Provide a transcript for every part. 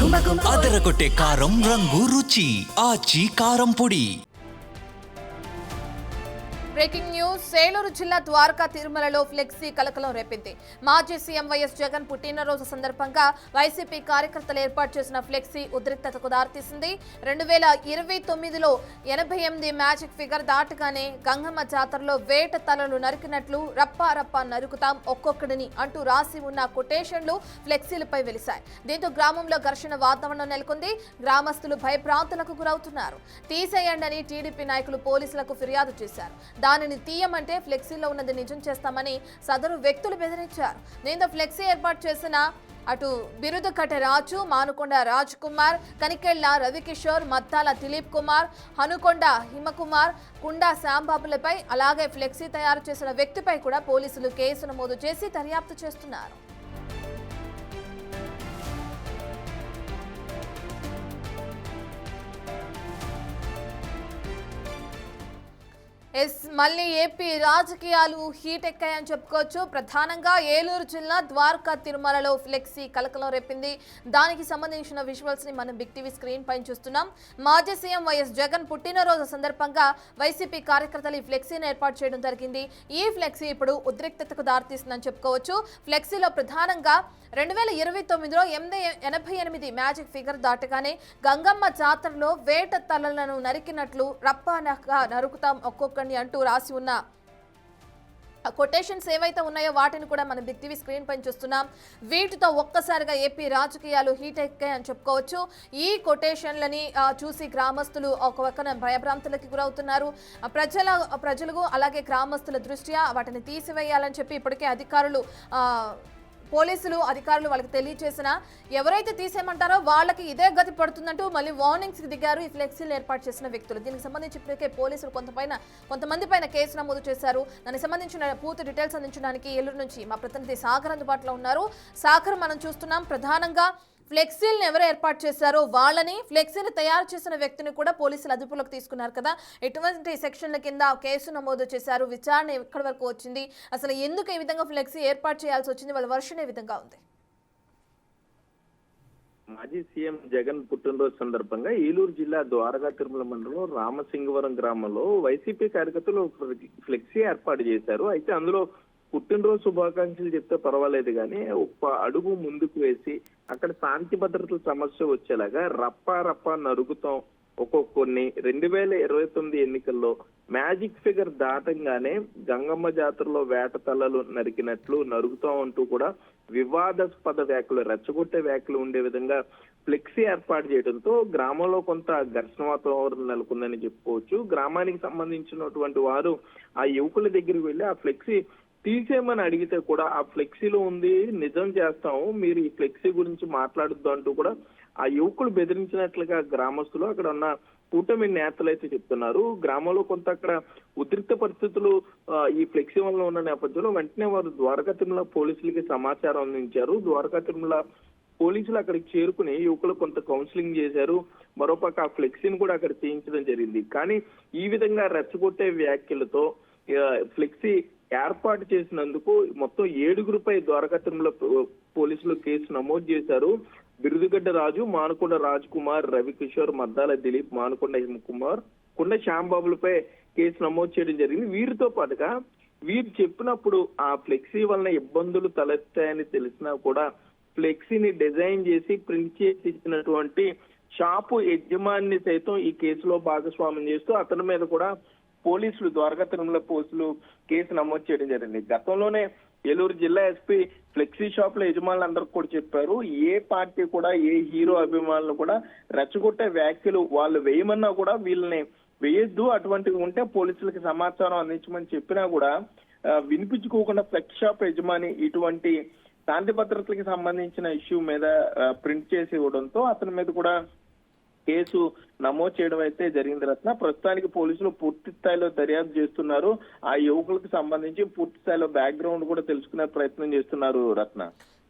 అదరగొట్టే కారం రంగు రుచి ఆచి కారం పొడి. Breaking news. ఏలూరు జిల్లా ద్వారకా తిరుమలలో ఫ్లెక్సీ కలకలం రేపింది. మాజీ సీఎం వైఎస్ జగన్ పుట్టినరోజు సందర్భంగా వైసీపీ కార్యకర్తలు ఏర్పాటు చేసిన ఫ్లెక్సీ ఉద్రిక్తతకు దారితీసింది. 2029లో 88 మ్యాజిక్ ఫిగర్ దాటగానే గంగమ్మ జాతరలో వేట తలలు నరికినట్లు రప్పా రప్పా నరుకుతాం ఒక్కొక్కడిని అంటూ రాసి ఉన్న కొటేషన్లు ఫ్లెక్సీలపై వెలిశాయి. దీంతో గ్రామంలో ఘర్షణ వాతావరణం నెలకొంది. గ్రామస్తులు భయభ్రాంతులకు గురవుతున్నారు. తీసేయండి అని టీడీపీ నాయకులు పోలీసులకు ఫిర్యాదు చేశారు. దానిని తీయమంటే ఫ్లెక్సీలో ఉన్నది నిజం చేస్తామని సదరు వ్యక్తులు బెదిరించారు. దీంతో ఫ్లెక్సీ ఏర్పాటు చేసిన అటు బిరుదుకట్ట రాజు, మానుకొండ రాజ్ కుమార్, కనికెళ్ల రవికిషోర్, మత్తాల దిలీప్ కుమార్, హనుకొండ హిమకుమార్, కుండా శాంబాబులపై అలాగే ఫ్లెక్సీ తయారు చేసిన వ్యక్తిపై కూడా పోలీసులు కేసు నమోదు చేసి దర్యాప్తు చేస్తున్నారు. మళ్ళీ ఏపీ రాజకీయాలు హీట్ ఎక్కాయని చెప్పుకోవచ్చు. ప్రధానంగా ఏలూరు జిల్లా ద్వారకా తిరుమలలో ఫ్లెక్సీ కలకలం రేపింది. దానికి సంబంధించిన విజువల్స్ ని మనం బిగ్ టీవీ స్క్రీన్ పైన చూస్తున్నాం. మాజీ సీఎం వైఎస్ జగన్ పుట్టినరోజు సందర్భంగా వైసీపీ కార్యకర్తలు ఈ ఫ్లెక్సీని ఏర్పాటు చేయడం జరిగింది. ఈ ఫ్లెక్సీ ఇప్పుడు ఉద్రిక్తతకు దారితీస్తుందని చెప్పుకోవచ్చు. ఫ్లెక్సీలో ప్రధానంగా 2029లో 88 మ్యాజిక్ ఫిగర్ దాటగానే గంగమ్మ జాతరలో వేట తలలను నరికినట్లు రప్పానగా నరుకుతాం ఒక్కొక్కడిని అంటూ రాసి ఉన్న కొటేషన్స్ ఏవైతే ఉన్నాయో వాటిని కూడా మనం బిగ్ టీవీ స్క్రీన్ పైన చూస్తున్నాం. వీటితో ఒక్కసారిగా ఏపీ రాజకీయాలు హీట్ ఎక్కాయని చెప్పుకోవచ్చు. ఈ కొటేషన్లని చూసి గ్రామస్తులు ఒక పక్కన భయభ్రాంతులకి గురవుతున్నారు. ప్రజలు అలాగే గ్రామస్తుల దృష్ట్యా వాటిని తీసివేయాలని చెప్పి ఇప్పటికే పోలీసులు అధికారులు వాళ్ళకి తెలియజేసిన ఎవరైతే తీసేయమంటారో వాళ్ళకి ఇదే గతి పడుతుందంటూ మళ్ళీ వార్నింగ్స్ దిగారు ఈ ఫ్లెక్సీలు ఏర్పాటు చేసిన వ్యక్తులు. దీనికి సంబంధించి ఇప్పటికే పోలీసులు కొంతమంది పైన కేసు నమోదు చేశారు. దానికి సంబంధించిన పూర్తి డీటెయిల్స్ అందించడానికి ఏలూరు నుంచి మా ప్రతినిధి సాగర్ అందుబాటులో ఉన్నారు. సాగర్, మనం చూస్తున్నాం ప్రధానంగా ఫ్లెక్సీలను ఎవరు ఏర్పాటు చేశారో వాళ్ళని, ఫ్లెక్సీలు తయారు చేసిన వ్యక్తిని కూడా పోలీసులు అదుపులోకి తీసుకున్నారు కదా. ఎటువంటి సెక్షన్ల కింద కేసు నమోదు చేశారు? విచారణ ఎక్కడి వరకు వచ్చింది? అసలు ఎందుకు ఈ విధంగా ఫ్లెక్సీ ఏర్పాటు చేయాల్సి వచ్చింది? వాళ్ళ వర్షన్ ఏ విధంగా ఉంది? మాజీ సీఎం జగన్ పుట్టినరోజు సందర్భంగా ఏలూరు జిల్లా ద్వారకా తిరుమల మండలం రామసింగవరం గ్రామంలో వైసీపీ కార్యకర్తలు ఫ్లెక్సీ ఏర్పాటు చేశారు. అయితే అందులో పుట్టినరోజు శుభాకాంక్షలు చెప్తే పర్వాలేదు కానీ ఒక అడుగు ముందుకు వేసి అక్కడ శాంతి భద్రతల సమస్య వచ్చేలాగా రప్పా నరుగుతాం ఒక్కొక్కరిని 2029 ఎన్నికల్లో మ్యాజిక్ ఫిగర్ దాటంగానే గంగమ్మ జాతరలో వేట తలలు నరికినట్లు నరుగుతాం అంటూ కూడా వివాదాస్పద వ్యాఖ్యలు, రెచ్చగొట్టే వ్యాఖ్యలు ఉండే విధంగా ఫ్లెక్సీ ఏర్పాటు చేయడంతో గ్రామంలో కొంత ఘర్షణ వాతావరణం నెలకొందని చెప్పుకోవచ్చు. గ్రామానికి సంబంధించినటువంటి వారు ఆ యువకుల దగ్గరికి వెళ్లి ఆ ఫ్లెక్సీ తీసేయమని అడిగితే కూడా ఆ ఫ్లెక్సీలో ఉంది నిజం చేస్తాము, మీరు ఈ ఫ్లెక్సీ గురించి మాట్లాడొద్దు అంటూ కూడా ఆ యువకులు బెదిరించినట్లుగా గ్రామస్తులు, అక్కడ ఉన్న కూటమి నేతలు అయితే చెప్తున్నారు. గ్రామంలో కొంత అక్కడ ఉద్రిక్త పరిస్థితులు ఈ ఫ్లెక్సీ వల్ల ఉన్న నేపథ్యంలో వెంటనే వారు ద్వారకా తిరుమల పోలీసులకి సమాచారం అందించారు. ద్వారకా తిరుమల పోలీసులు అక్కడికి చేరుకుని యువకులు కొంత కౌన్సిలింగ్ చేశారు. మరోపక్క ఆ ఫ్లెక్సీని కూడా అక్కడ చేయించడం జరిగింది. కానీ ఈ విధంగా రెచ్చగొట్టే వ్యాఖ్యలతో ఫ్లెక్సీ ఏర్పాటు చేసినందుకు మొత్తం 7గురిపై ద్వారకా తిరుమల పోలీసులు కేసు నమోదు చేశారు. బిరుదుగడ్డ రాజు, మానుకొండ రాజ్ కుమార్, రవికిషోర్, మద్దాల దిలీప్, మానుకొండ హిమకుమార్, కుండ శ్యాంబాబులపై కేసు నమోదు చేయడం జరిగింది. వీరితో పాటుగా వీరు చెప్పినప్పుడు ఆ ఫ్లెక్సీ వలన ఇబ్బందులు తలెత్తాయని తెలిసినా కూడా ఫ్లెక్సీని డిజైన్ చేసి ప్రింట్ చేసి ఇచ్చినటువంటి షాపు యజమాని సైతం ఈ కేసులో భాగస్వామ్యం చేస్తూ అతని మీద కూడా పోలీసులు, ద్వారకా తిరుమల పోలీసులు కేసు నమోదు చేయడం జరిగింది. గతంలోనే ఏలూరు జిల్లా ఎస్పీ ఫ్లెక్సీ షాపుల యజమానులందరికీ కూడా చెప్పారు, ఏ పార్టీ కూడా ఏ హీరో అభిమానులు కూడా రెచ్చగొట్టే వ్యాఖ్యలు వాళ్ళు వేయమన్నా కూడా వీళ్ళని వేయొద్దు, అటువంటివి ఉంటే పోలీసులకి సమాచారం అందించమని చెప్పినా కూడా వినిపించుకోకుండా ఫ్లెక్స్ షాప్ యజమాని ఇటువంటి శాంతి భద్రతలకు సంబంధించిన ఇష్యూ మీద ప్రింట్ చేసి ఇవ్వడంతో అతని మీద కూడా కేసు నమోదు చేయడం అయితే జరిగింది. రత్న, ప్రస్తుతానికి పోలీసులు పూర్తి స్థాయిలో దర్యాప్తు చేస్తున్నారు. ఆ యువకులకు సంబంధించి పూర్తి స్థాయిలో బ్యాక్గ్రౌండ్ కూడా తెలుసుకునే ప్రయత్నం చేస్తున్నారు. రత్న,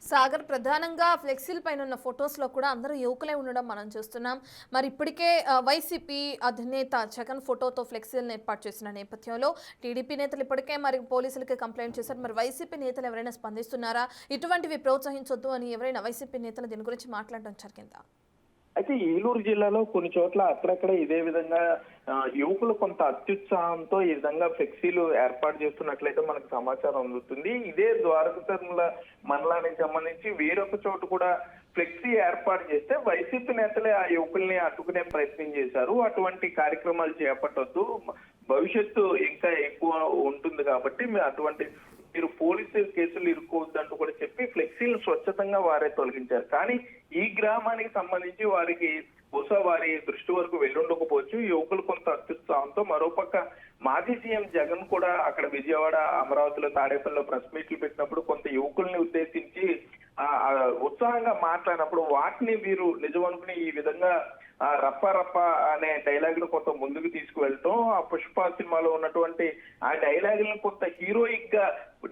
సాగర్, ప్రధానంగా ఫ్లెక్సీల పైన ఉన్న ఫొటోస్లో కూడా అందరూ యువకులే ఉండడం మనం చూస్తున్నాం. మరి ఇప్పటికే వైసీపీ అధినేత జగన్ ఫోటోతో ఫ్లెక్సీలను ఏర్పాటు చేసిన నేపథ్యంలో టీడీపీ నేతలు ఇప్పటికే మరి పోలీసులకి కంప్లైంట్ చేశారు. మరి వైసీపీ నేతలు ఎవరైనా స్పందిస్తున్నారా? ఇటువంటివి ప్రోత్సహించొద్దు అని ఎవరైనా వైసీపీ నేతలు దీని గురించి మాట్లాడడం జరిగిందా? అయితే ఏలూరు జిల్లాలో కొన్ని చోట్ల అక్కడక్కడ ఇదే విధంగా యువకులు కొంత అత్యుత్సాహంతో ఈ విధంగా ఫ్లెక్సీలు ఏర్పాటు చేస్తున్నట్లయితే మనకు సమాచారం అందుతుంది. ఇదే ద్వారకతిరుమల మండలానికి సంబంధించి వేరొక చోటు కూడా ఫ్లెక్సీ ఏర్పాటు చేస్తే వైసీపీ నేతలే ఆ యువకుల్ని అడ్డుకునే ప్రయత్నం చేశారు. అటువంటి కార్యక్రమాలు చేపట్టొద్దు, భవిష్యత్తు ఇంకా ఎక్కువ ఉంటుంది కాబట్టి మీరు పోలీసు కేసులు ఇరుక్కోవద్దంటూ కూడా చెప్పి ఫ్లెక్సీలను స్వచ్ఛతంగా వారే తొలగించారు. కానీ ఈ గ్రామానికి సంబంధించి వారికి బహుశా వారి దృష్టి వరకు వెళ్ళుండకపోవచ్చు. యువకులు కొంత అత్యుత్సాహంతో మరోపక్క మాజీ సీఎం జగన్ కూడా అక్కడ విజయవాడ, అమరావతిలో, తాడేపల్లిలో ప్రెస్ మీట్లు పెట్టినప్పుడు కొంత యువకుల్ని ఉద్దేశించి ఉత్సాహంగా మాట్లాడినప్పుడు వాటిని వీరు నిజం అనుకుని ఈ విధంగా రప్ప రప్ప అనే డైలాగులు కొంత ముందుకు తీసుకువెళ్ళటం, ఆ పుష్ప సినిమాలో ఉన్నటువంటి ఆ డైలాగులను కొంత హీరోయిక్ గా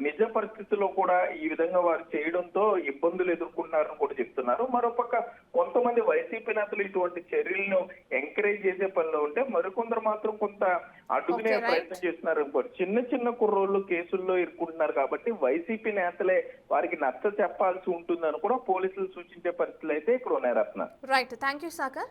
నిజ పరిస్థితుల్లో కూడా ఈ విధంగా వారు చేయడంతో ఇబ్బందులు ఎదుర్కొంటున్నారని కూడా చెప్తున్నారు. మరోపక్క కొంతమంది వైసీపీ నేతలు ఇటువంటి చర్యలను ఎంకరేజ్ చేసే పనిలో ఉంటే మరికొందరు మాత్రం కొంత అడ్డుకునే ప్రయత్నం చేస్తున్నారు. చిన్న చిన్న కుర్రోళ్ళు కేసుల్లో ఇరుక్కుంటున్నారు కాబట్టి వైసీపీ నేతలే వారికి నచ్చ చెప్పాల్సి ఉంటుందని కూడా పోలీసులు సూచించే పరిస్థితులు అయితే ఇక్కడ ఉన్నాయి. Ratna. Right, thank you Sagar.